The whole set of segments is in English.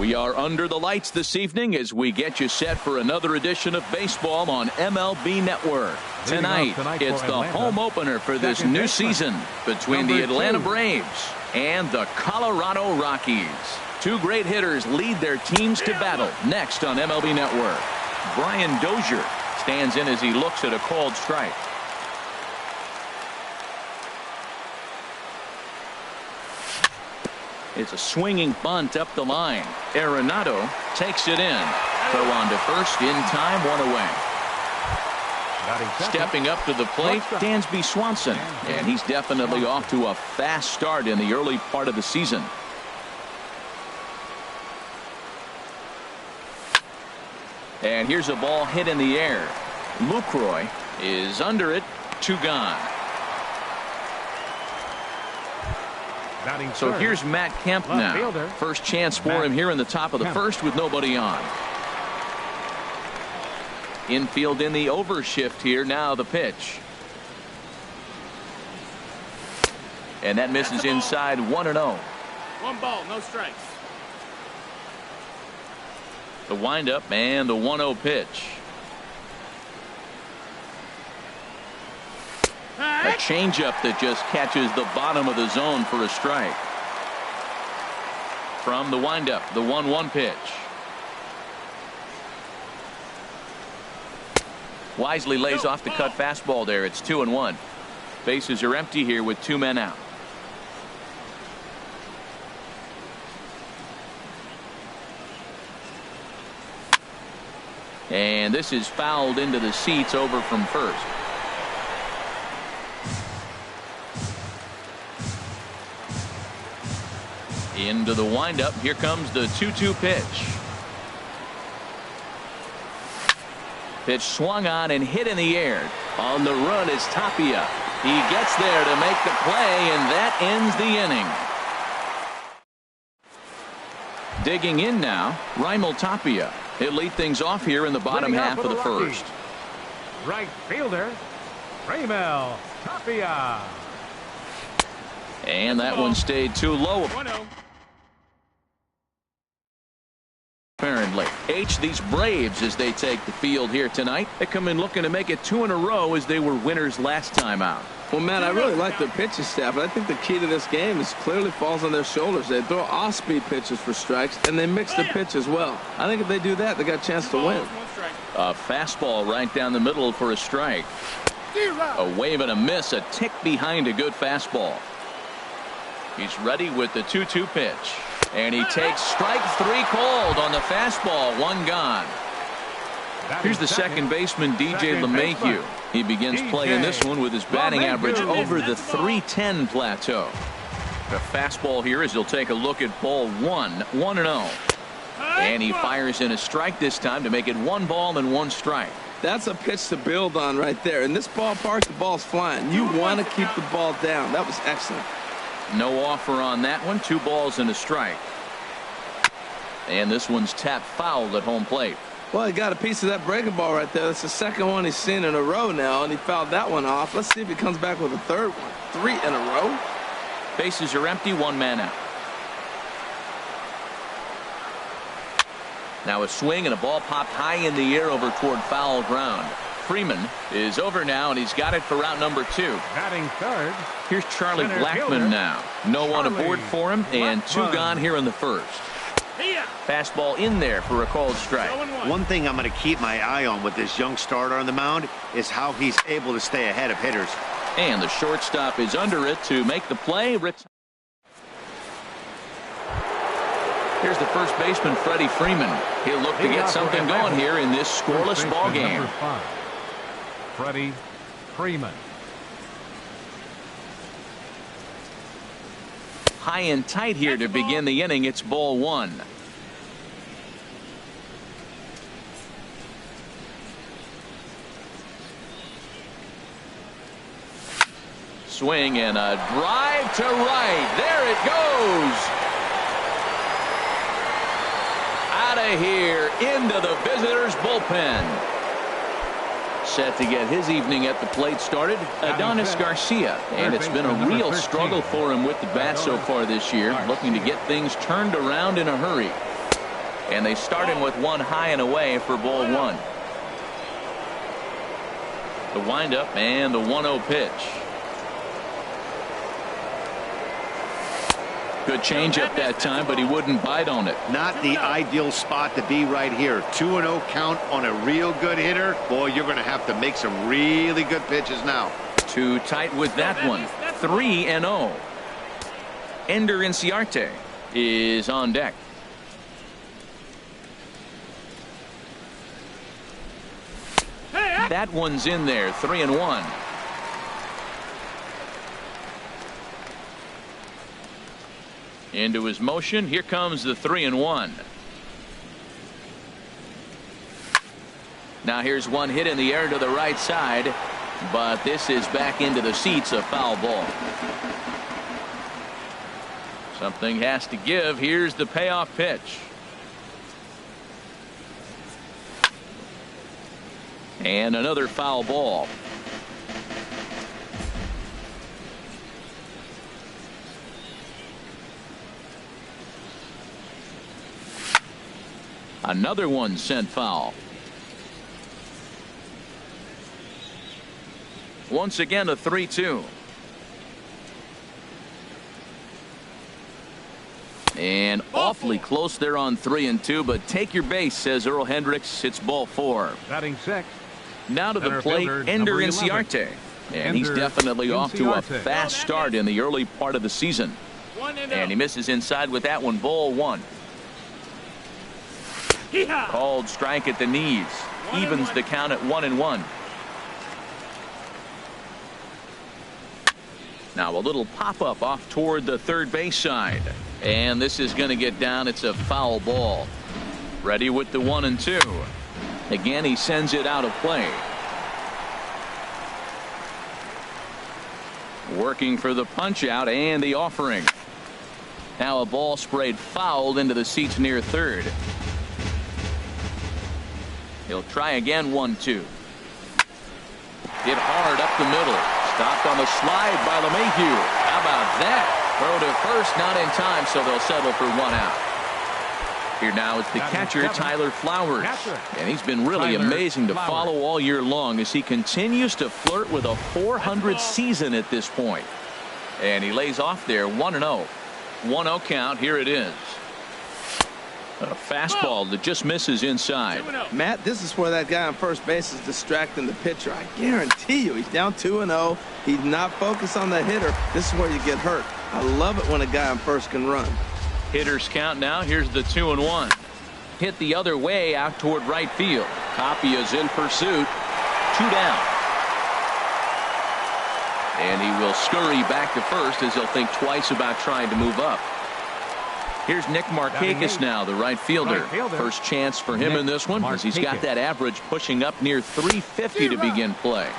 We are under the lights this evening as we get you set for another edition of baseball on MLB Network. Tonight, it's the home opener for this new season between the Atlanta Braves and the Colorado Rockies. Two great hitters lead their teams to battle next on MLB Network. Brian Dozier stands in as he looks at a called strike. It's a swinging bunt up the line. Arenado takes it in. Throw on to first in time, one away. Stepping up to the plate, Dansby Swanson, and he's definitely off to a fast start in the early part of the season. And here's a ball hit in the air. Lucroy is under it, 2 gone. So here's Matt Kemp now. First chance for him here in the top of the first with nobody on. Infield in the overshift here. Now the pitch. And that misses inside, 1-0. 1 ball, no strikes. The windup and the 1-0 pitch. A changeup that just catches the bottom of the zone for a strike. From the windup, the 1-1 pitch. Wisely lays off the cut fastball there. It's 2-1. Bases are empty here with 2 men out. And this is fouled into the seats over from first. Into the windup. Here comes the 2-2 pitch. Pitch swung on and hit in the air. On the run is Tapia. He gets there to make the play, and that ends the inning. Digging in now, Raimel Tapia. He'll lead things off here in the bottom half of the first. Right fielder, Raimel Tapia. And that one stayed too low. 1-0. Apparently. These Braves, as they take the field here tonight, they come in looking to make it 2 in a row as they were winners last time out. Well, Matt, I really like their pitching staff, but I think the key to this game is clearly falls on their shoulders. They throw off-speed pitches for strikes, and they mix the pitch as well. I think if they do that, they got a chance to win. A fastball right down the middle for a strike. A wave and a miss, a tick behind a good fastball. He's ready with the 2-2 pitch. And he takes strike 3 called on the fastball. 1 gone. Here's the second baseman, DJ LeMahieu. He begins playing this one with his batting average over the .310 plateau. The fastball here as he'll take a look at ball 1. 1-0. And he fires in a strike this time to make it 1 ball and 1 strike. That's a pitch to build on right there. In this ballpark, the ball's flying. You want to keep the ball down. That was excellent. No offer on that one. 2 balls and a strike. And this one's tapped foul at home plate. Well, he got a piece of that breaking ball right there. That's the second one he's seen in a row now, and he fouled that one off. Let's see if he comes back with a third one. 3 in a row. Bases are empty, 1 man out. Now a swing and a ball popped high in the air over toward foul ground. Freeman is over now, and he's got it for route number 2. Batting third. Here's Charlie Blackmon now. No one aboard for him, and 2 gone here in the first. Fastball in there for a called strike. One thing I'm going to keep my eye on with this young starter on the mound is how he's able to stay ahead of hitters. And the shortstop is under it to make the play. Here's the first baseman, Freddie Freeman. He'll look to get something going here in this scoreless ball game. Freddie Freeman. High and tight here to begin the inning. It's ball 1. Swing and a drive to right. There it goes. Out of here into the visitors' bullpen. Set to get his evening at the plate started, Adonis Garcia, and it's been a real struggle for him with the bat so far this year, looking to get things turned around in a hurry. And they start him with one high and away for ball one. The windup and the 1-0 pitch. Good changeup that time, but he wouldn't bite on it. Not the ideal spot to be right here. 2-0 count on a real good hitter. Boy, you're going to have to make some really good pitches now. Too tight with that one. 3-0. Ender Inciarte is on deck. That one's in there. 3-1. Into his motion. Here comes the 3-1. Now here's one hit in the air to the right side, but this is back into the seats, a foul ball. Something has to give. Here's the payoff pitch. And another foul ball. Another one sent foul. Once again a 3-2. And awfully close there on 3-2, but take your base, says Earl Hendricks. It's ball 4. Batting sixth. Now to the plate, Ender Inciarte. And he's definitely off to a fast start in the early part of the season. And he misses inside with that one. Ball 1. Called strike at the knees. Evens the count at 1-1. Now a little pop-up off toward the third base side. And this is going to get down. It's a foul ball. Ready with the 1-2. Again, he sends it out of play. Working for the punch out and the offering. Now a ball sprayed foul into the seats near third. He'll try again. 1-2. Hit hard up the middle. Stopped on the slide by LeMahieu. How about that? Throw to first, not in time, so they'll settle for 1 out. Here now is the catcher, Tyler Flowers. And he's been really amazing to follow all year long as he continues to flirt with a 400 season at this point. And he lays off there. 1-0. 1-0 count. Here it is. A fastball that just misses inside. Matt, this is where that guy on first base is distracting the pitcher. I guarantee you he's down 2-0. He's not focused on the hitter. This is where you get hurt. I love it when a guy on first can run. Hitters count now. Here's the 2-1. Hit the other way out toward right field. Tapia's in pursuit. 2 down. And he will scurry back to first as he'll think twice about trying to move up. Here's Nick Markakis now, the right fielder. First chance for him in this one, as he's got that average pushing up near 350 to begin play.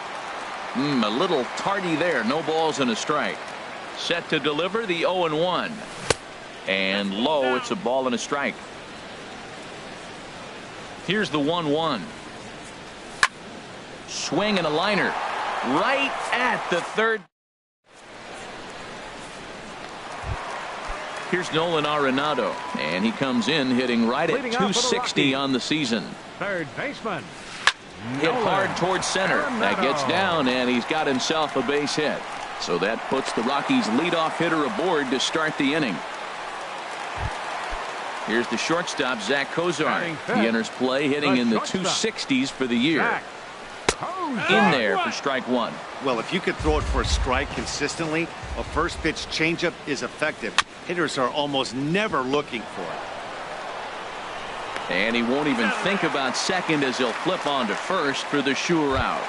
A little tardy there. No balls and a strike. Set to deliver the 0-1. And low, it's a ball and a strike. Here's the 1-1. Swing and a liner. Right at the third. Here's Nolan Arenado, and he comes in hitting right at 260 on the season. Third baseman. Hit hard towards center. That gets down, and he's got himself a base hit. So that puts the Rockies' leadoff hitter aboard to start the inning. Here's the shortstop, Zach Kozar. He enters play hitting in the 260s for the year. In there for strike 1. Well, if you could throw it for a strike consistently, a first pitch changeup is effective. Hitters are almost never looking for it. And he won't even think about second as he'll flip on to first for the sure out.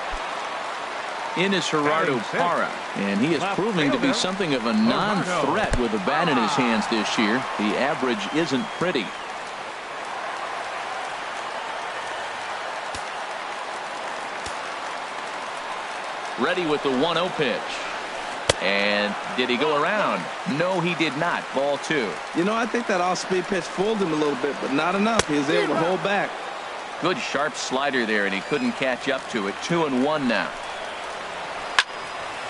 In is Gerardo Parra, and he is proving to be something of a non-threat with a bat in his hands this year. The average isn't pretty. Ready with the 1-0 pitch. And did he go around? No, he did not. Ball 2. You know, I think that off-speed pitch fooled him a little bit, but not enough. He was able to hold back. Good sharp slider there, and he couldn't catch up to it. 2-1 now.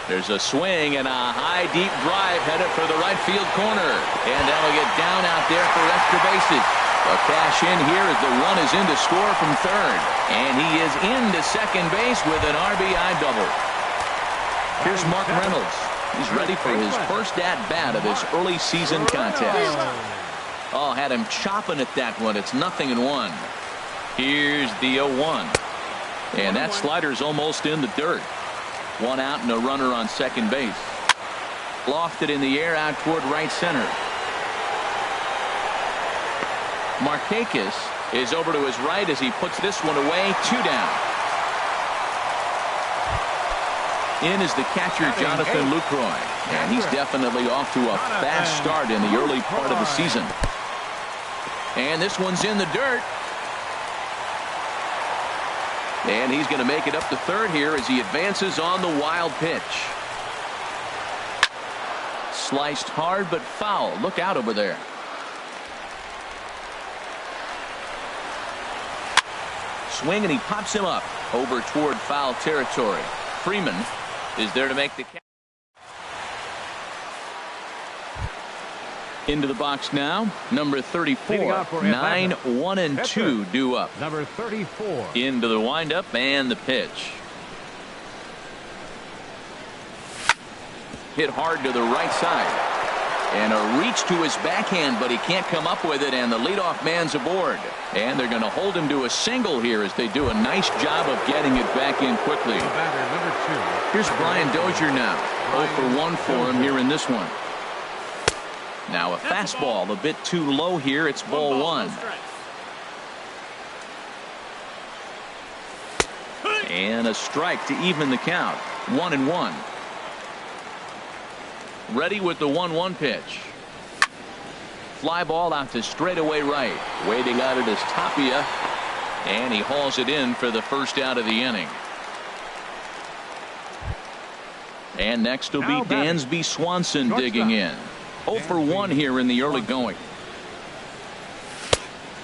There's a swing and a high deep drive headed for the right field corner. And that'll get down out there for extra bases. A cash in here as the run is in to score from third. And he is into second base with an RBI double. Here's Mark Reynolds. He's ready for his first at-bat of this early season contest. Oh, had him chopping at that one. It's 0-1. Here's the 0-1. And that slider's almost in the dirt. One out and a runner on second base. Lofted in the air out toward right center. Markakis is over to his right as he puts this one away. 2 down. In is the catcher Jonathan Lucroy, and he's definitely off to a fast start in the early part of the season. And this one's in the dirt. And he's going to make it up to third here as he advances on the wild pitch. Sliced hard but foul. Look out over there. Swing and he pops him up over toward foul territory. Freeman is there to make the catch. Into the box now, number 34. 9-1-2 due up. Number 34. Into the windup and the pitch. Hit hard to the right side. And a reach to his backhand, but he can't come up with it, and the leadoff man's aboard. And they're going to hold him to a single here as they do a nice job of getting it back in quickly. Here's Brian Dozier now. 0 for 1 for him here in this one. Now a fastball a bit too low here. It's ball 1. And a strike to even the count. 1-1. Ready with the 1-1 pitch. Fly ball out to straightaway right. Waiting on it is Tapia. And he hauls it in for the first out of the inning. And next will be Dansby Swanson digging in. 0 for 1 here in the early going.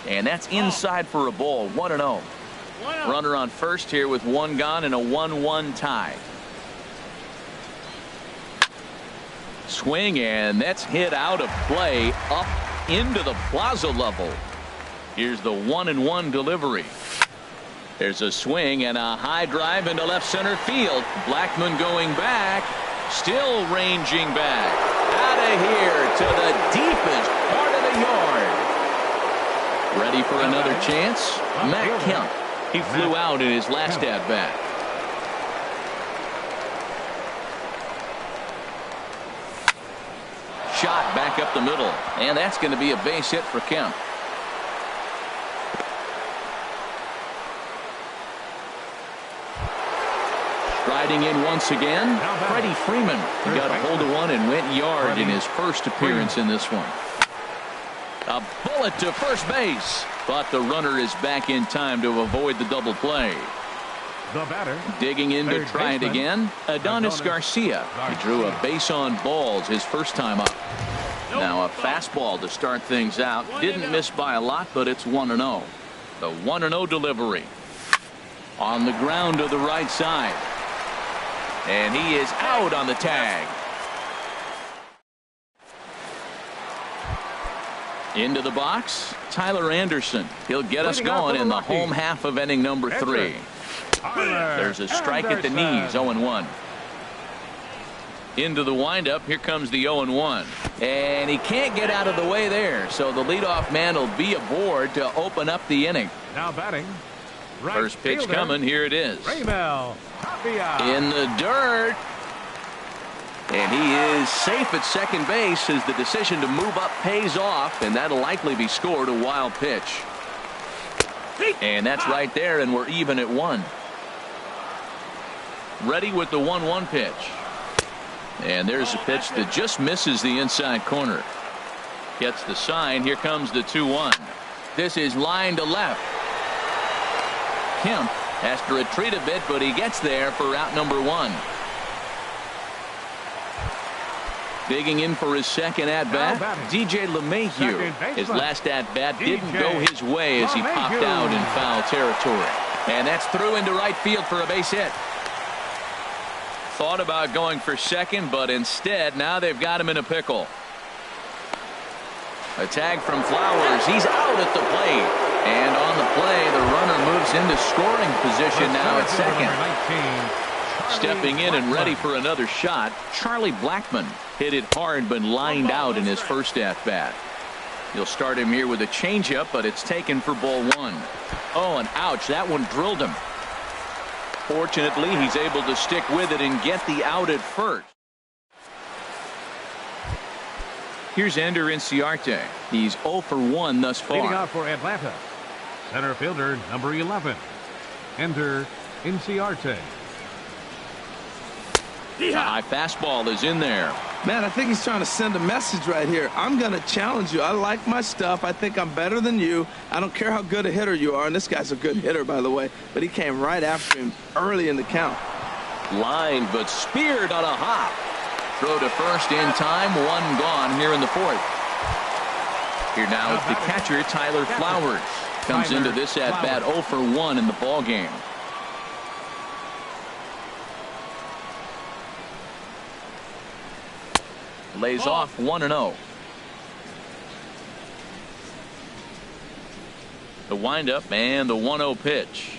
And that's inside for a ball. 1-0. Runner on first here with 1 gone and a 1-1 tie. Swing, and that's hit out of play up into the plaza level. Here's the 1-1 delivery. There's a swing and a high drive into left center field. Blackmon going back, still ranging back. Out of here to the deepest part of the yard. Ready for another chance? Matt Kemp. He flew out in his last at bat. Shot back up the middle, and that's going to be a base hit for Kemp. Striding in once again, Freddie Freeman. He got a hold of one and went yard in his first appearance in this one. A bullet to first base, but the runner is back in time to avoid the double play. The batter. Digging in to try it again. Adonis Garcia. He drew a base on balls his first time up. Now a fastball to start things out. Didn't miss by a lot, but it's 1-0. The 1-0 delivery. On the ground to the right side. And he is out on the tag. Into the box, Tyler Anderson. He'll get us going in the home half of inning number 3. There's a strike at the knees. 0-1. Into the windup. Here comes the 0-1. And he can't get out of the way there. So the leadoff man will be aboard to open up the inning. Now batting. Right First pitch fielder, coming. Here it is. In the dirt. And he is safe at second base as the decision to move up pays off. And that'll likely be scored a wild pitch. And that's right there, and we're even at 1. Ready with the 1-1 pitch. And there's a pitch that just misses the inside corner. Gets the sign. Here comes the 2-1. This is line to left. Kemp has to retreat a bit, but he gets there for out number 1. Digging in for his second at-bat, DJ LeMahieu. His last at-bat didn't go his way as he popped out in foul territory. And that's through into right field for a base hit. Thought about going for second, but instead now they've got him in a pickle. A tag from Flowers. He's out at the plate. And on the play, the runner moves into scoring position now at second. Stepping in and ready for another shot, Charlie Blackmon hit it hard but lined out in his first at-bat. You'll start him here with a changeup, but it's taken for ball one. Oh, and ouch, that one drilled him. Fortunately, he's able to stick with it and get the out at first. Here's Ender Inciarte. He's 0 for 1 thus far. Leading off for Atlanta, center fielder number 11, Ender Inciarte. The high fastball is in there. Man, I think he's trying to send a message right here. I'm going to challenge you. I like my stuff. I think I'm better than you. I don't care how good a hitter you are. And this guy's a good hitter, by the way. But he came right after him early in the count. Line, but speared on a hop. Throw to first in time. One gone here in the fourth. Here now is the catcher, Tyler Flowers. Comes into this at-bat 0 for 1 in the ball game. Lays off 1-0. The windup and the 1-0 pitch.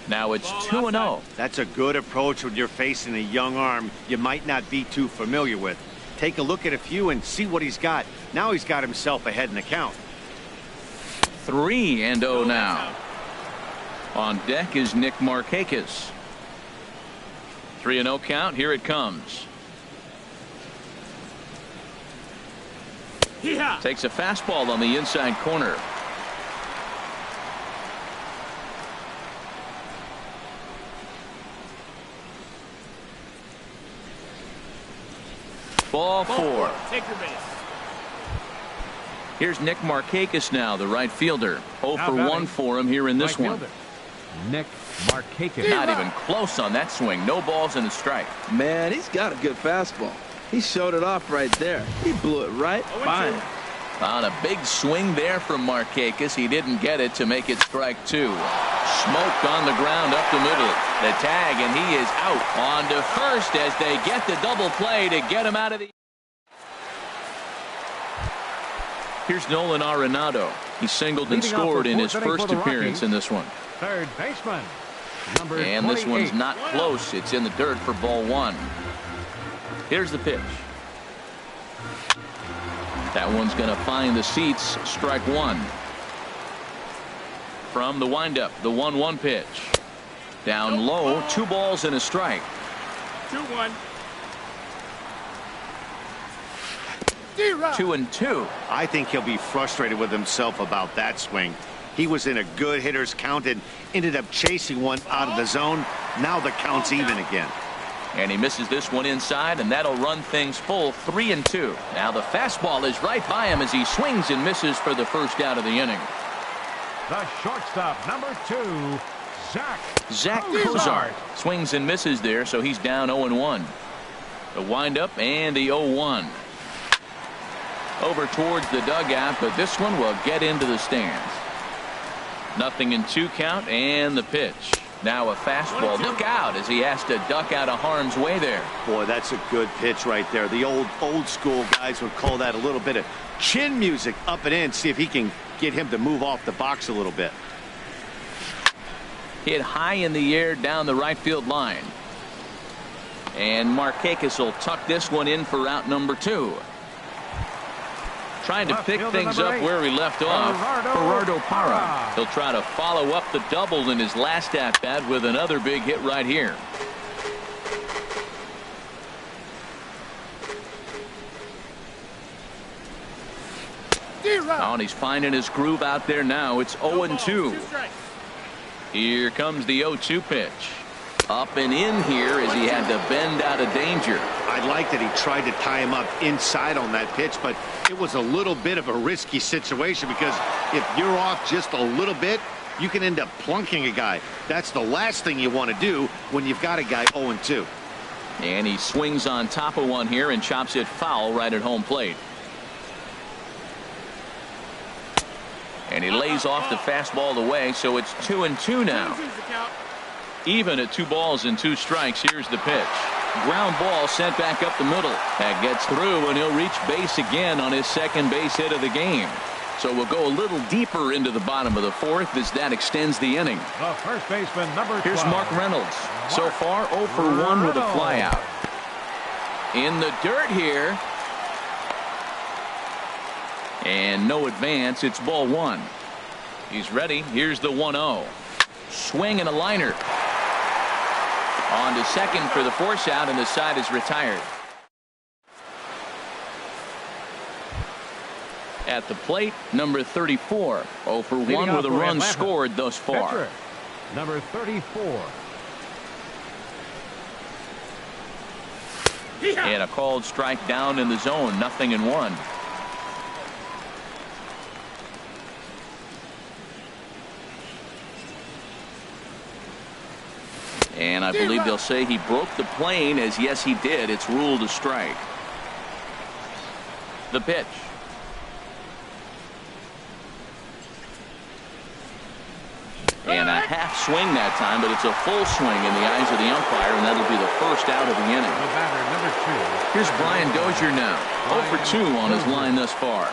Now it's 2-0. That's a good approach when you're facing a young arm you might not be too familiar with. Take a look at a few and see what he's got. Now he's got himself ahead in the count. 3-0 now. On deck is Nick Markakis. 3-0 count. Here it comes. Takes a fastball on the inside corner. Ball 4. Take your base. Here's Nick Markakis now, the right fielder. 0 for 1 for him here in this one. Nick Markakis. Not even close on that swing. No balls and a strike. Man, he's got a good fastball. He showed it off right there. He blew it right by him. On a big swing there from Markakis. He didn't get it to make it strike 2. Smoked on the ground up the middle. The tag, and he is out. On to first as they get the double play to get him out of the... Here's Nolan Arenado. He singled and scored in his first appearance in this one. Third baseman, number 28. And this one's not close. It's in the dirt for ball 1. Here's the pitch. That one's going to find the seats. Strike 1. From the windup, the 1-1 pitch. Down low, 2 balls and a strike. 2-1. 2-2. I think he'll be frustrated with himself about that swing. He was in a good hitter's count and ended up chasing one out of the zone. Now the count's even again. And he misses this one inside, and that'll run things full. 3-2. Now the fastball is right by him as he swings and misses for the first out of the inning. The shortstop, number 2, Zach Cozart swings and misses there, so he's down 0-1. The windup and the 0-1. Over towards the dugout, but this one will get into the stands. 0-2 count, and the pitch. Now a fastball. Look out as he has to duck out of harm's way there. Boy, that's a good pitch right there. The old school guys would call that a little bit of chin music up and in. See if he can get him to move off the box a little bit. Hit high in the air down the right field line. And Markakis will tuck this one in for out number 2. Trying to pick things up where he left off. Gerardo Parra. He'll try to follow up the double in his last at-bat with another big hit right here. Oh, and he's finding his groove out there now. It's 0-2. Here comes the 0-2 pitch. Up and in here as he had to bend out of danger. I like that he tried to tie him up inside on that pitch, but it was a little bit of a risky situation because if you're off just a little bit, you can end up plunking a guy. That's the last thing you want to do when you've got a guy 0-2. And he swings on top of one here and chops it foul right at home plate. And he lays off the fastball away, so it's 2-2 now. Even at 2 balls and 2 strikes. Here's the pitch. Ground ball sent back up the middle. That gets through, and he'll reach base again on his second base hit of the game. So we'll go a little deeper into the bottom of the fourth as that extends the inning. The first baseman, number 12. Here's Mark Reynolds. So far 0 for 1 with a flyout. In the dirt here. And no advance. It's ball 1. He's ready. Here's the 1-0. Swing and a liner. On to second for the force out, and the side is retired. At the plate, number 34. 0 for 1 with a run scored thus far. Patrick, number 34. And a called strike down in the zone. 0-1. And I believe they'll say he broke the plane, as yes he did. It's ruled a strike. The pitch. And a half swing that time, but it's a full swing in the eyes of the umpire, and that'll be the first out of the inning. The batter, number 2. Here's Brian Dozier now. 0 for 2 on his line thus far.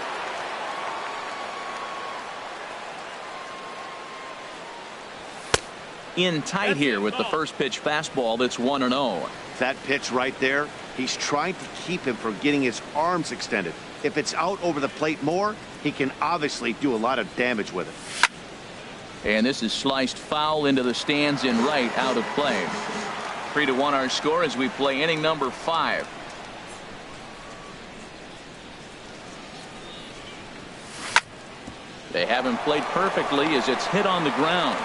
In tight here with the first pitch fastball. That's 1-0. That pitch right there, he's trying to keep him from getting his arms extended. If it's out over the plate more, he can obviously do a lot of damage with it. And this is sliced foul into the stands in right, out of play. 3-1 our score as we play inning number 5. They haven't played perfectly as it's hit on the ground.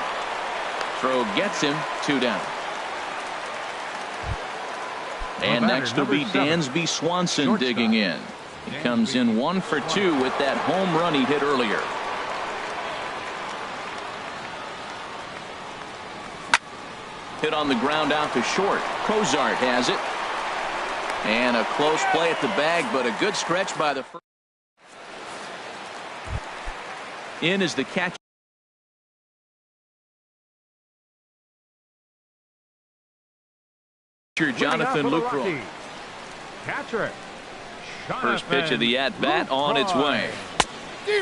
Throw gets him. 2 down. And next will be Dansby Swanson digging in. He comes in 1 for 2 with that home run he hit earlier. Hit on the ground out to short. Cozart has it. And a close play at the bag, but a good stretch by the first. In is the catch. Jonathan Lucroy. Catcher. First pitch of the at-bat on its way.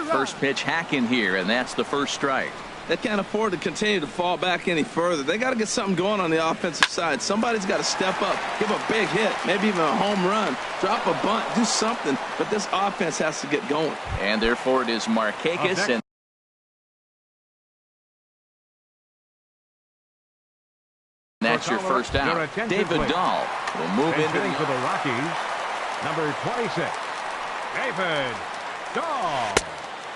First pitch hacking here, and that's the first strike. They can't afford to continue to fall back any further. They got to get something going on the offensive side. Somebody's got to step up, give a big hit, maybe even a home run, drop a bunt, do something. But this offense has to get going. And therefore it is Markakis and that's your first out. David Dahl will move into for the Rockies. Number 26, David Dahl.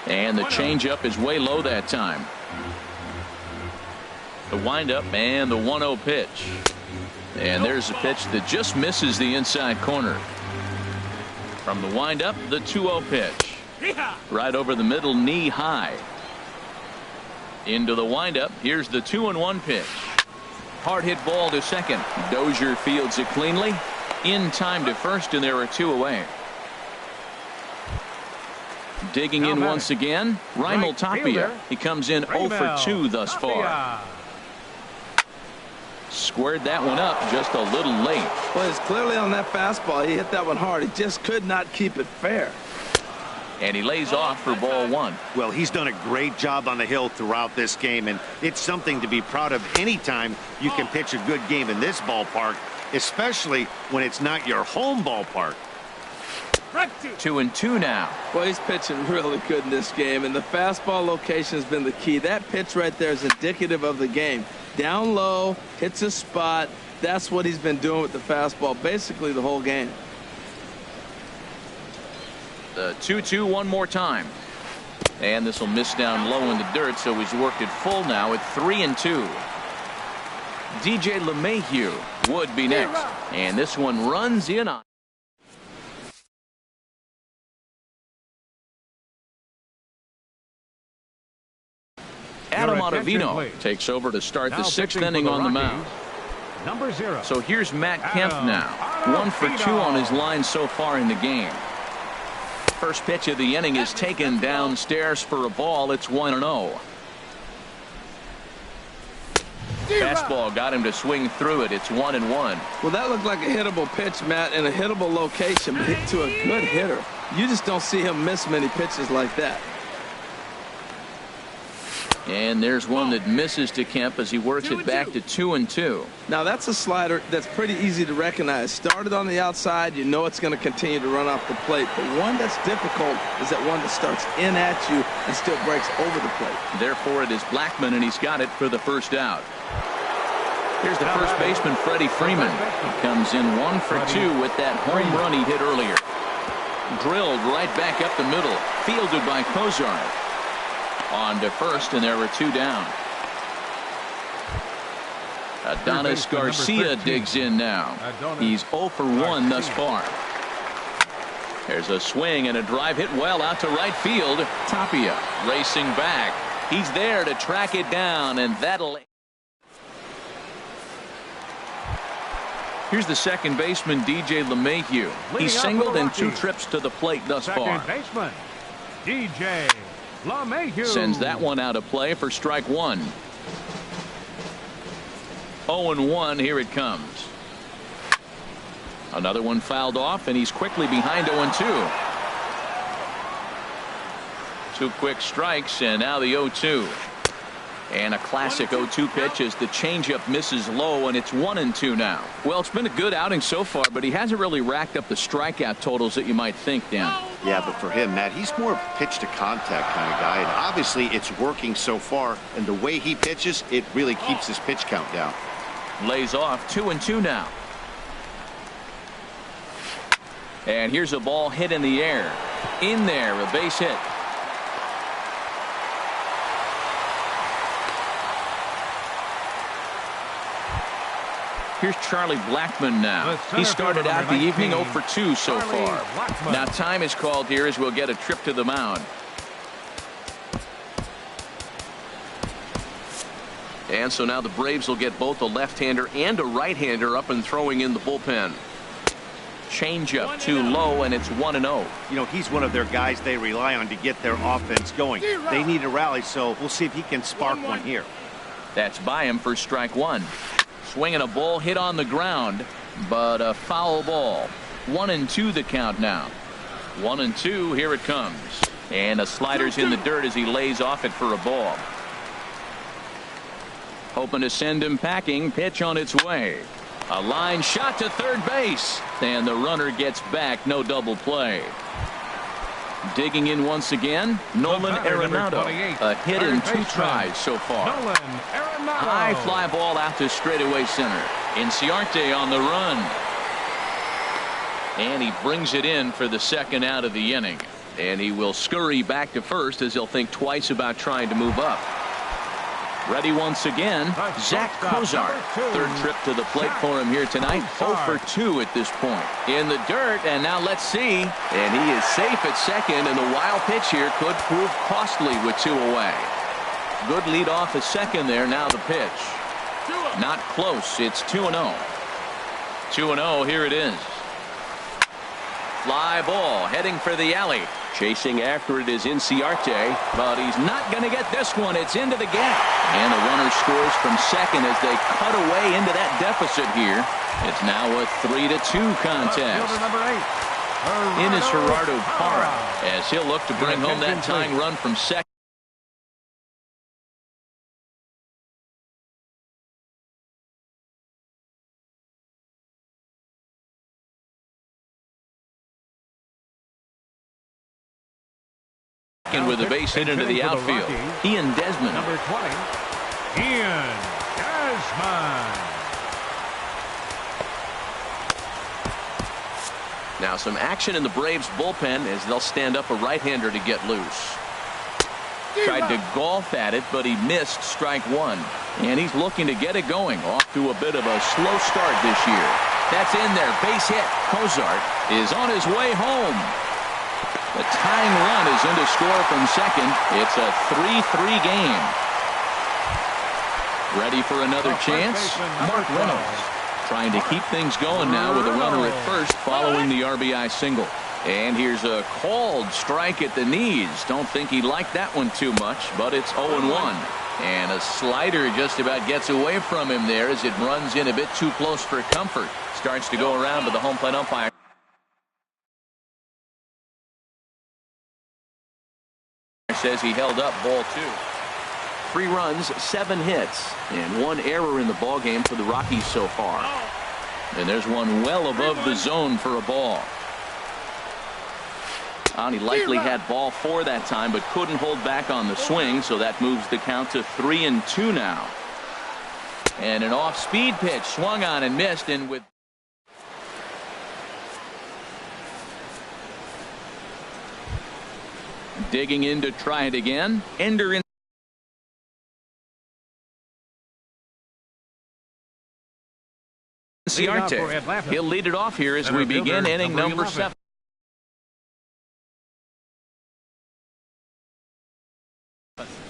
And the changeup is way low that time. The windup and the 1-0 pitch. And there's a pitch that just misses the inside corner. From the windup, the 2-0 pitch. Right over the middle, knee high. Into the windup. Here's the 2-1 pitch. Hard hit ball to second. Dozier fields it cleanly. In time to first, and there are 2 away. Digging in once again, Raimel Tapia. He comes in 0 for 2 thus far. Squared that one up just a little late. Well, it's clearly on that fastball. He hit that one hard. He just could not keep it fair. And he lays off for ball 1. Well, he's done a great job on the hill throughout this game, and it's something to be proud of anytime you can pitch a good game in this ballpark, especially when it's not your home ballpark. 2-2 now. Well, he's pitching really good in this game, and the fastball location has been the key. That pitch right there is indicative of the game. Down low, hits a spot. That's what he's been doing with the fastball basically the whole game. The 2-2 one more time. And this will miss down low in the dirt, so he's worked it full now at 3-2. DJ LeMahieu would be next. And this one runs in on. Adam Ottavino takes over to start the 6th inning on the mound. Number 0. So here's Matt Kemp now. 1 for 2 on his line so far in the game. First pitch of the inning is taken downstairs for a ball. It's 1-0. Fastball got him to swing through it. It's 1-1. Well, that looked like a hittable pitch, Matt, in a hittable location to a good hitter. You just don't see him miss many pitches like that. And there's one that misses to Kemp as he works it back to 2-2. Now, that's a slider that's pretty easy to recognize. Started on the outside, you know it's going to continue to run off the plate. But one that's difficult is that one that starts in at you and still breaks over the plate. Therefore, it is Blackmon, and he's got it for the first out. Here's the first baseman, Freddie Freeman. He comes in 1 for 2 with that home run he hit earlier. Drilled right back up the middle. Fielded by Cozart. On to first, and there were 2 down. Adonis Garcia digs in now. He's 0 for 1 thus far. There's a swing and a drive hit well out to right field. Tapia racing back. He's there to track it down, and that'll... Here's the second baseman, DJ LeMahieu. He's singled in 2 trips to the plate thus far. Second baseman, DJ LeMahieu. Sends that one out of play for strike 1. 0-1. Here it comes. Another one fouled off, and he's quickly behind 0-2. 2 quick strikes, and now the 0-2. And a classic 0-2 pitch as the changeup misses low, and it's 1-2 now. Well, it's been a good outing so far, but he hasn't really racked up the strikeout totals that you might think, Dan. Yeah, but for him, Matt, he's more of a pitch to contact kind of guy, and obviously it's working so far, and the way he pitches, it really keeps his pitch count down. Lays off. 2-2 now. And here's a ball hit in the air. In there, a base hit. Here's Charlie Blackmon now. He started out the evening 0 for 2 so far. Now time is called here as we'll get a trip to the mound. And so now the Braves will get both a left-hander and a right-hander up and throwing in the bullpen. Changeup too low, and it's 1-0. You know, he's one of their guys they rely on to get their offense going. They need a rally, so we'll see if he can spark one here. That's by him for strike 1. Swinging a ball hit on the ground, but a foul ball. 1-2 the count now. 1-2. Here it comes. And a slider's in the dirt as he lays off it for a ball. Hoping to send him packing. Pitch on its way. A line shot to third base. And the runner gets back. No double play. Digging in once again, Nolan Arenado. A hit in 2 tries so far. High fly ball out to straightaway center. Inciarte on the run. And he brings it in for the second out of the inning. And he will scurry back to first as he'll think twice about trying to move up. Ready once again, Zach Cozart. Third trip to the plate for him here tonight. 0 for 2 at this point. In the dirt, and now let's see. And he is safe at second, and the wild pitch here could prove costly with 2 away. Good lead off at second there. Now the pitch. Not close. It's 2-0. 2-0. Here it is. Fly ball heading for the alley. Chasing after it is Inciarte, but he's not going to get this one. It's into the gap. And the runner scores from second as they cut away into that deficit here. It's now a 3-2 contest. In is Gerardo Parra as he'll look to bring home that tying run from second. With a base hit into the outfield. Ian Desmond. Number 20, Ian Desmond. Now some action in the Braves bullpen as they'll stand up a right-hander to get loose. Tried to golf at it, but he missed strike 1. And he's looking to get it going. Off to a bit of a slow start this year. That's in there. Base hit. Cozart is on his way home. The tying run is in to score from second. It's a 3-3 game. Ready for another chance? Mark Reynolds trying to keep things going now with a runner at first following the RBI single. And here's a called strike at the knees. Don't think he liked that one too much, but it's 0-1. And a slider just about gets away from him there as it runs in a bit too close for comfort. Starts to go around, but the home plate umpire says he held up ball 2. 3 runs, 7 hits, and 1 error in the ball game for the Rockies so far. And there's one well above the zone for a ball. And he likely had ball 4 that time, but couldn't hold back on the swing, so that moves the count to 3-2 now. And an off-speed pitch swung on and missed, and with digging in to try it again. Ender in. Ciarte. He'll lead it off here as we begin inning number 7.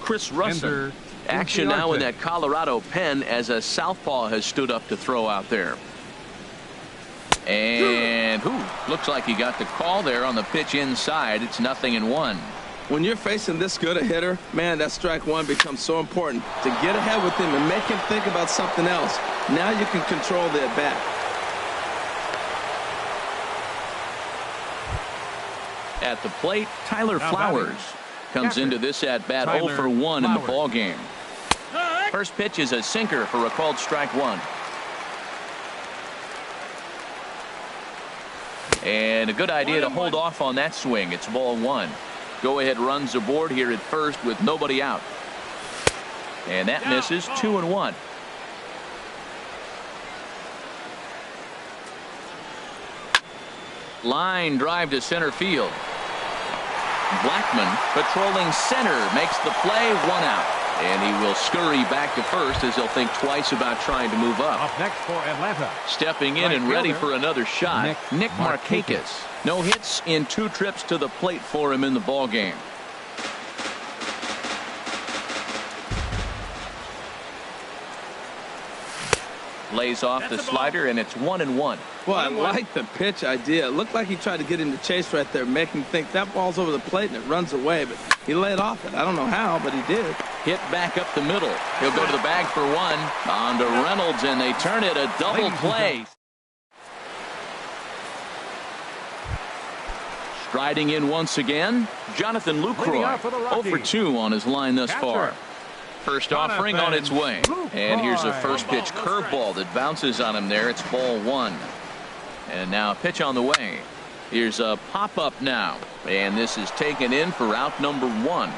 Chris Russell. Action now in that Colorado pen as a southpaw has stood up to throw out there. And looks like he got the call there on the pitch inside. It's 0-1. When you're facing this good a hitter, man, that strike 1 becomes so important to get ahead with him and make him think about something else. Now you can control the at bat. At the plate, Tyler Flowers comes into this at bat 0 for 1 in the ball game. First pitch is a sinker for a called strike 1. And a good idea to hold off on that swing. It's ball 1. Go ahead runs aboard here at first with nobody out. And that misses. 2-1. Line drive to center field. Blackman patrolling center makes the play. 1 out. And he will scurry back to first as he'll think twice about trying to move up. Up next for Atlanta. Stepping in and ready for another shot, Nick Markakis. No hits in 2 trips to the plate for him in the ball game. Lays off the slider, and it's 1-1. Well, I like the pitch idea. It looked like he tried to get him to chase right there, make him think that ball's over the plate and it runs away, but he laid off it. I don't know how, but he did. Hit back up the middle. He'll go to the bag for 1. On to Reynolds, and they turn it a double play. Striding in once again, Jonathan Lucroy. 0 for 2 on his line thus far. First offering on its way. And here's a first pitch curveball that bounces on him there. It's ball 1. And now a pitch on the way. Here's a pop-up now. And this is taken in for out number 1.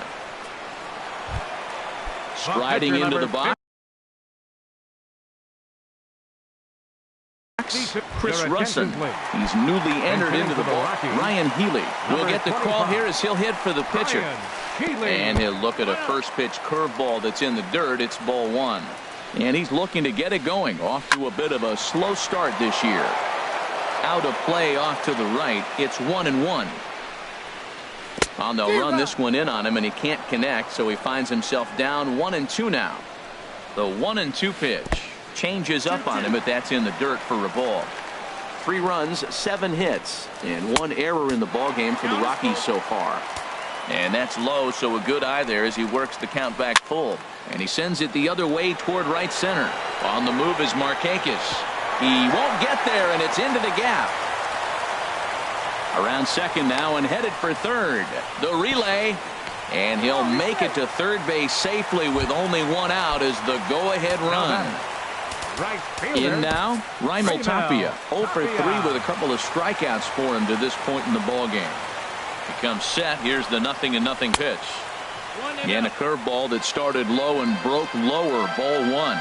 Striding into the box. Chris Russin. He's newly entered into the ball. Ryan Healy will get the call here as he'll hit for the pitcher. And he'll look at a first pitch curveball that's in the dirt. It's ball 1. And he's looking to get it going. Off to a bit of a slow start this year. Out of play off to the right. It's 1-1. And they'll run this one in on him, and he can't connect, so he finds himself down 1-2 now. The 1-2 pitch changes up on him, but that's in the dirt for a ball. 3 runs, 7 hits, and 1 error in the ball game for the Rockies so far. And that's low, so a good eye there as he works the count back full. And he sends it the other way toward right center. On the move is Markakis. He won't get there, and it's into the gap. Around second now and headed for third. The relay, and he'll make it to third base safely with only 1 out as the go-ahead run. In now, Raimel Tapia, 0 for 3 with a couple of strikeouts for him to this point in the ball game. He comes set. Here's the 0-0 pitch. And a curveball that started low and broke lower. Ball 1.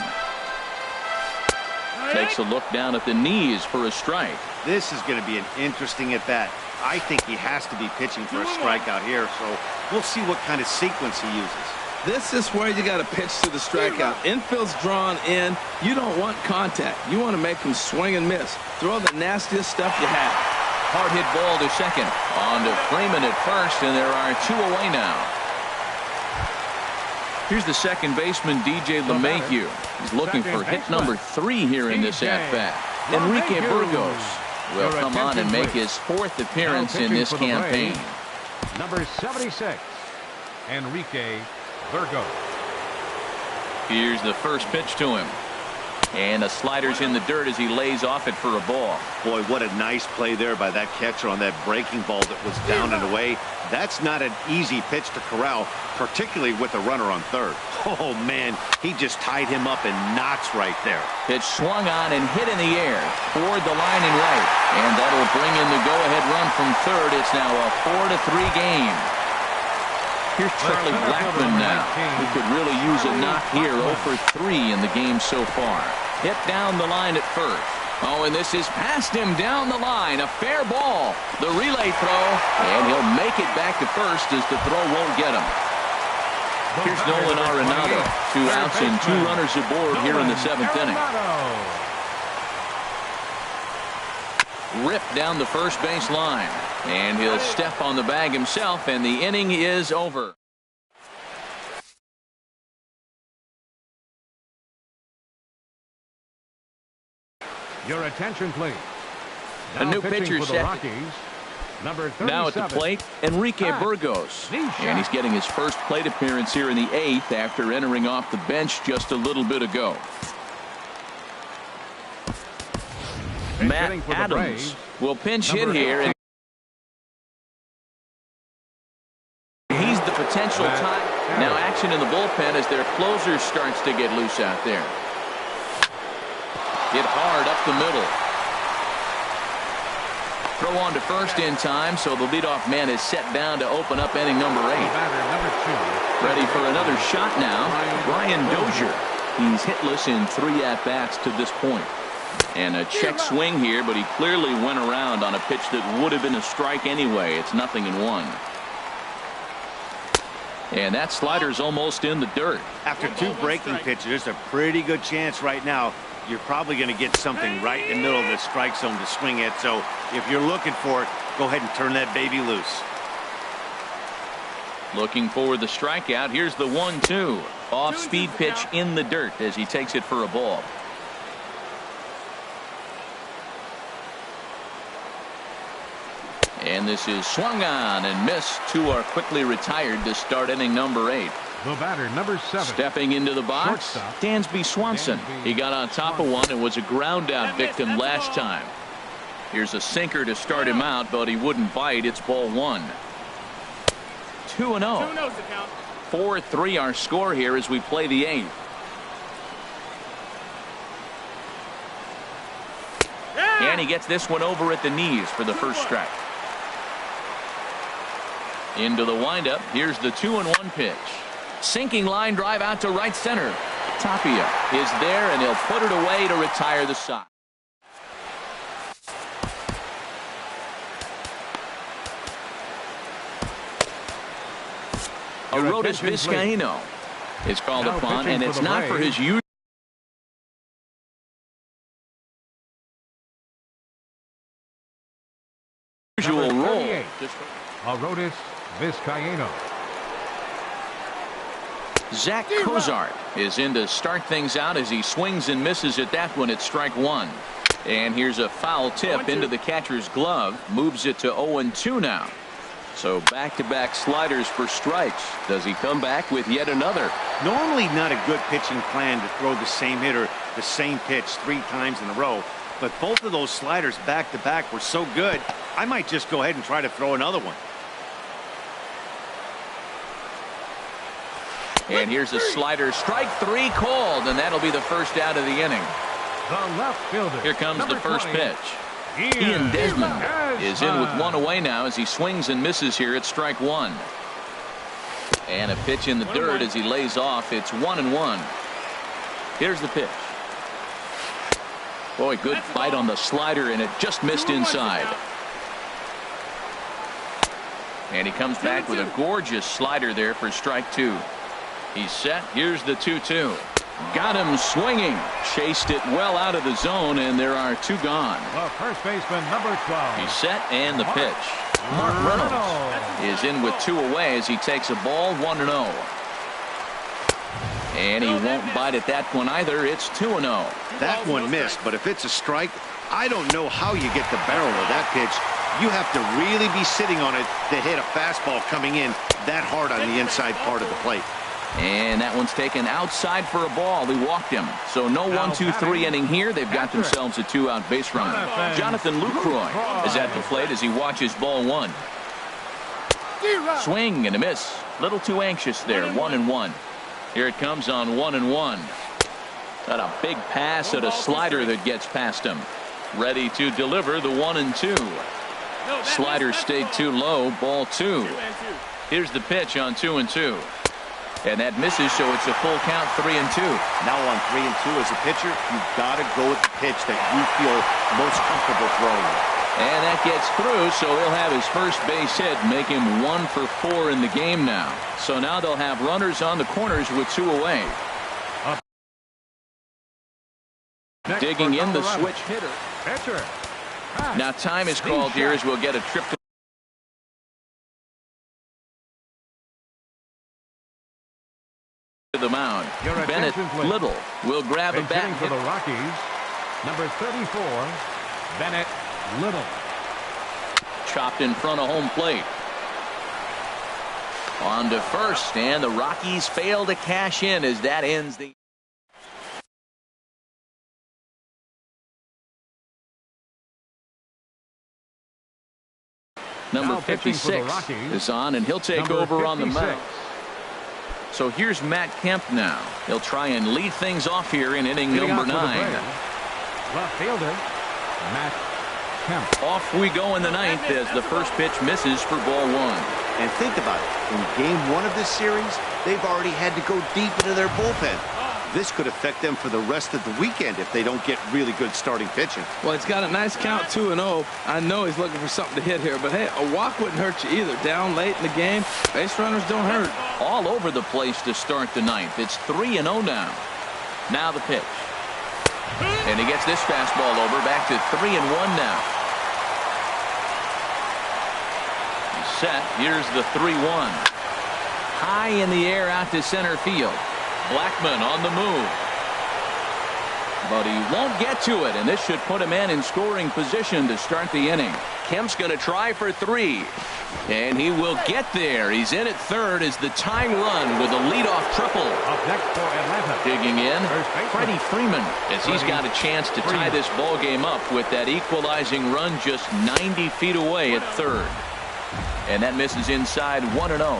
Takes a look down at the knees for a strike. This is going to be an interesting at bat. I think he has to be pitching for a strikeout here, so we'll see what kind of sequence he uses. This is where you got to pitch to the strikeout. Infield's drawn in. You don't want contact. You want to make him swing and miss. Throw the nastiest stuff you have. Hard hit ball to second. On to Freeman at first, and there are 2 away now. Here's the second baseman, DJ LeMahieu. He's looking for hit number 3 here in this at-bat. Enrique Burgos will come on and make his 4th appearance in this campaign. Number 76, Enrique Burgos. Here's the first pitch to him. And the slider's in the dirt as he lays off it for a ball. Boy, what a nice play there by that catcher on that breaking ball that was down and away. That's not an easy pitch to corral, particularly with a runner on third. Oh, man, he just tied him up in knots right there. Pitch swung on and hit in the air toward the line and right. And that'll bring in the go-ahead run from third. It's now a 4-3 game. Here's Charlie Blackmon now, who could really use a knock here. 0 for 3 in the game so far. Hit down the line at first. Oh, and this is past him down the line. A fair ball. The relay throw, and he'll make it back to first as the throw won't get him. Here's Nolan Arenado. 2 outs and 2 runners aboard here in the 7th inning. Ripped down the first base line. And he'll step on the bag himself, and the inning is over. Your attention, please. A new pitcher set. Number 37, now at the plate, Enrique Burgos. And he's getting his first plate appearance here in the 8th after entering off the bench just a little bit ago. Matt Adams will pinch hit here. And he's the potential tie. Now action in the bullpen as their closer starts to get loose out there. Hit hard up the middle. Throw on to first in time, so the leadoff man is set down to open up inning number 8. Ready for another shot now, Brian Dozier. He's hitless in 3 at-bats to this point. And a check swing here, but he clearly went around on a pitch that would have been a strike anyway. It's 0-1. And that slider's almost in the dirt. After 2 breaking pitches, there's a pretty good chance right now you're probably going to get something right in the middle of the strike zone to swing at. So if you're looking for it, go ahead and turn that baby loose. Looking for the strikeout. Here's the 1-2. Off-speed pitch in the dirt as he takes it for a ball. And this is swung on and missed. 2 are quickly retired to start inning number 8. The batter, number 7. Stepping into the box, Dansby Swanson. He got on top of one and was a ground out victim last time. Here's a sinker to start him out, but he wouldn't bite. It's ball 1. 2-0. 4-3 our score here as we play the 8th. And he gets this one over at the knees for the first strike. Into the windup. Here's the 2-1 pitch. Sinking line drive out to right center. Tapia is there, and he'll put it away to retire the side. Arodys Vizcaíno is called upon, and it's not for his usual role. Arodys Vizcaíno. Zach Cozart is in to start things out as he swings and misses at that one at strike 1. And here's a foul tip into the catcher's glove. Moves it to 0-2 now. So back-to-back sliders for strikes. Does he come back with yet another? Normally not a good pitching plan to throw the same hitter the same pitch 3 times in a row. But both of those sliders back-to-back were so good, I might just go ahead and try to throw another one. And here's a slider. Strike 3 called, and that'll be the first out of the inning. The left fielder. Here comes the first pitch. Ian Desmond is in with 1 away now as he swings and misses here at strike 1. And a pitch in the dirt as he lays off. It's 1-1. Here's the pitch. Boy, good bite on the slider, and it just missed inside. And he comes back with a gorgeous slider there for strike 2. He's set. Here's the 2-2. Got him swinging. Chased it well out of the zone, and there are 2 gone. The first baseman, number 12. He's set, and the pitch. Mark Reynolds is in with 2 away as he takes a ball 1-0. And he won't bite at that one either. It's 2-0. That one missed, but if it's a strike, I don't know how you get the barrel of that pitch. You have to really be sitting on it to hit a fastball coming in that hard on the inside part of the plate. And that one's taken outside for a ball. He walked him. So no 1-2-3 inning here. They've got themselves a 2-out base runner. Jonathan Lucroy is at the plate as he watches ball 1. Swing and a miss. Little too anxious there. 1-1. Here it comes on 1-1. Got a big pass at a slider that gets past him. Ready to deliver the 1-2. Slider stayed too low. Ball 2. Here's the pitch on 2-2. And that misses, so it's a full count, 3-2. Now on 3-2 as a pitcher, you've got to go with the pitch that you feel most comfortable throwing. And that gets through, so he'll have his first base hit, make him 1 for 4 in the game now. So now they'll have runners on the corners with 2 away. Digging in the switch hitter. Pitcher. Now time is called here as we'll get a trip to the mound. Bennett Little will grab a bat for the Rockies. Number 34, Bennett Little. Chopped in front of home plate. On to first, and the Rockies fail to cash in as that ends the number 56 is on, and he'll take over on the mound. So here's Matt Kemp now. He'll try and lead things off here in inning number 9. Left fielder, Matt Kemp. Off we go in the 9th as the first pitch misses for ball 1. And think about it. In game 1 of this series, they've already had to go deep into their bullpen. This could affect them for the rest of the weekend if they don't get really good starting pitching. Well, he's got a nice count, 2-0. I know he's looking for something to hit here, but hey, a walk wouldn't hurt you either. Down late in the game, base runners don't hurt. All over the place to start the 9th. It's 3-0 now. Now the pitch. And he gets this fastball over, back to 3-1 now. He's set. Here's the 3-1. High in the air out to center field. Blackman on the move. But he won't get to it, and this should put him in scoring position to start the inning. Kemp's going to try for 3. And he will get there. He's in at third as the tying run with a leadoff triple. Up next for Atlanta. Digging in, Freddie Freeman, as he's got a chance to tie this ball game up with that equalizing run just 90 feet away at third. And that misses inside, 1-0.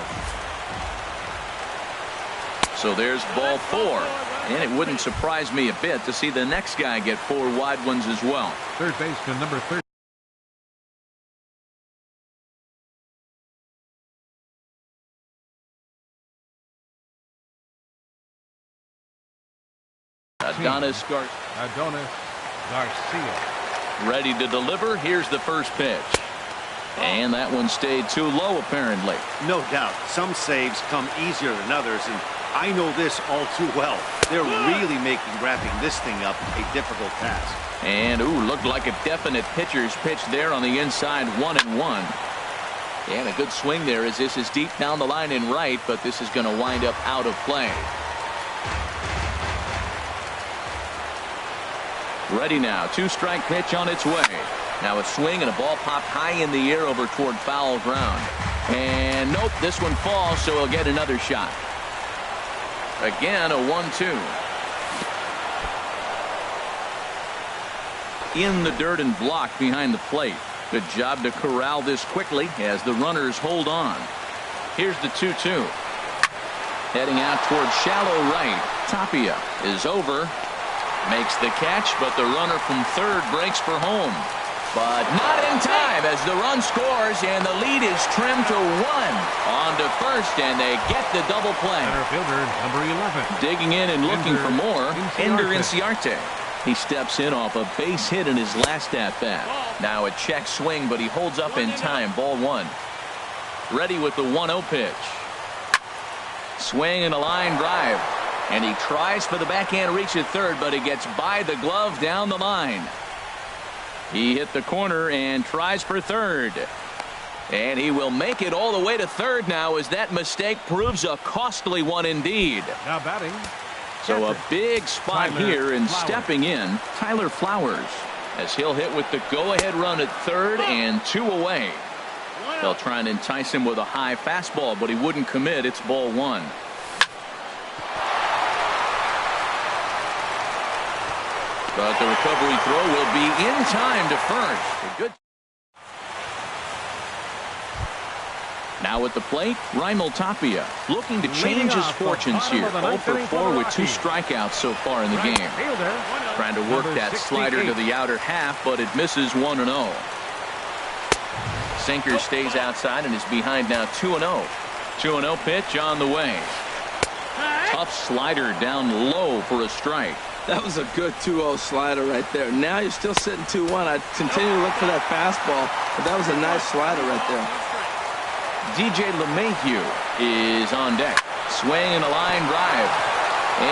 So there's ball 4. And it wouldn't surprise me a bit to see the next guy get 4 wide ones as well. Third baseman number 30. Adonis Garcia. Ready to deliver. Here's the first pitch. And that one stayed too low, apparently. No doubt. Some saves come easier than others, and I know this all too well. They're really making wrapping this thing up a difficult task. And, looked like a definite pitcher's pitch there on the inside, 1-1. And a good swing there as this is deep down the line in right, but this is going to wind up out of play. Ready now. 2-strike pitch on its way. Now a swing and a ball popped high in the air over toward foul ground. And nope, this one falls, so he'll get another shot. Again, a 1-2. In the dirt and blocked behind the plate. Good job to corral this quickly as the runners hold on. Here's the 2-2. Heading out towards shallow right. Tapia is over. Makes the catch, but the runner from third breaks for home. But not in time as the run scores and the lead is trimmed to 1. On to first, and they get the double play. Center fielder number 11. Digging in and looking for more. Ender Inciarte. He steps in off a base hit in his last at bat. Now a check swing, but he holds up in time. Ball 1. Ready with the 1-0 pitch. Swing and a line drive. And he tries for the backhand reach at third, but he gets by the glove down the line. He hit the corner and tries for third. And he will make it all the way to third now as that mistake proves a costly one indeed. Now batting. So a big spot here and stepping in, Tyler Flowers. as he'll hit with the go-ahead run at third and 2 away. They'll try and entice him with a high fastball, but he wouldn't commit. It's ball 1. But the recovery throw will be in time to first. Good. Now at the plate, Raimel Tapia looking to change his fortunes here. 0 for 4 with 2 strikeouts so far in the game. Trying to work that slider to the outer half, but it misses 1-0. Sinker stays outside and is behind now 2-0. 2-0 pitch on the way. Tough slider down low for a strike. That was a good 2-0 slider right there. Now you're still sitting 2-1. I continue to look for that fastball, but that was a nice slider right there. DJ LeMahieu is on deck. Swing and a line drive.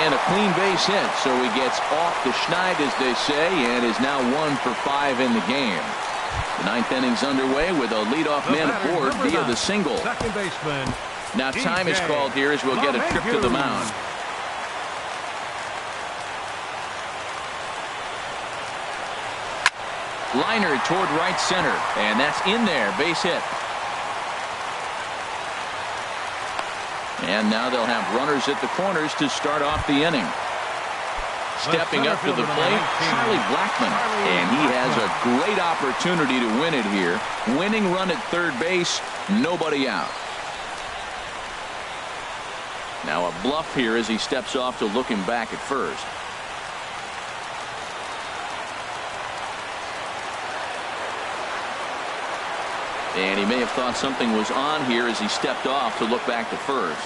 And a clean base hit, so he gets off the schneid, as they say, and is now 1 for 5 in the game. The 9th inning's underway with a leadoff man aboard via the single. Second baseman. Now time is called here as we'll get a trip to the mound. Liner toward right center, and that's in there. Base hit. And now they'll have runners at the corners to start off the inning. Stepping up to the plate, Charlie Blackmon. And he has a great opportunity to win it here. Winning run at third base, nobody out. Now a bluff here as he steps off to look him back at first. And he may have thought something was on here as he stepped off to look back to first.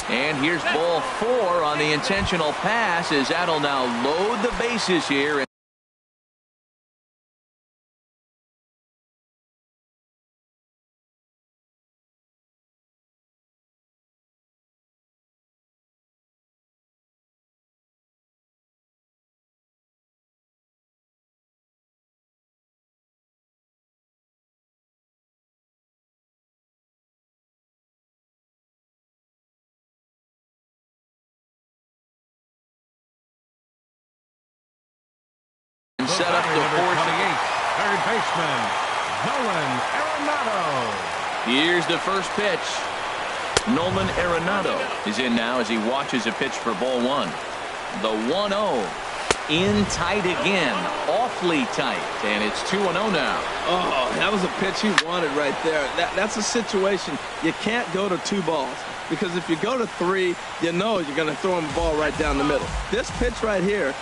And here's ball 4 on the intentional pass as that'll now load the bases here. Set up the fourth. Third baseman, Nolan Arenado. Here's the first pitch. Nolan Arenado is in now as he watches a pitch for ball 1. The 1-0 in tight again, awfully tight, and it's 2-0 now. Oh, that was a pitch he wanted right there. That's a situation you can't go to 2 balls. Because if you go to 3, you know you're going to throw him a ball right down the middle. This pitch right here,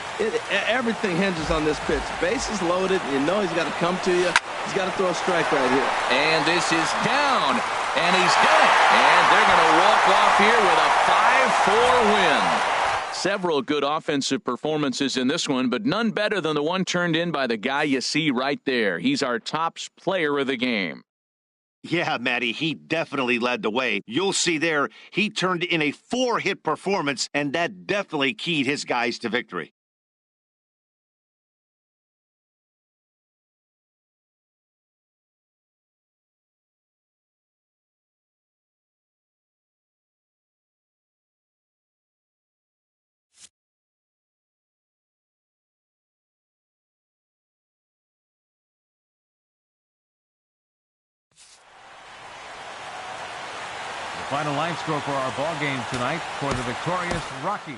everything hinges on this pitch. Base is loaded. You know he's got to come to you. He's got to throw a strike right here. And this is down. And he's done it. And they're going to walk off here with a 5-4 win. Several good offensive performances in this one, but none better than the one turned in by the guy you see right there. He's our top player of the game. Yeah, Matty, he definitely led the way. You'll see there, he turned in a 4-hit performance, and that definitely keyed his guys to victory. Final line score for our ball game tonight for the victorious Rockies.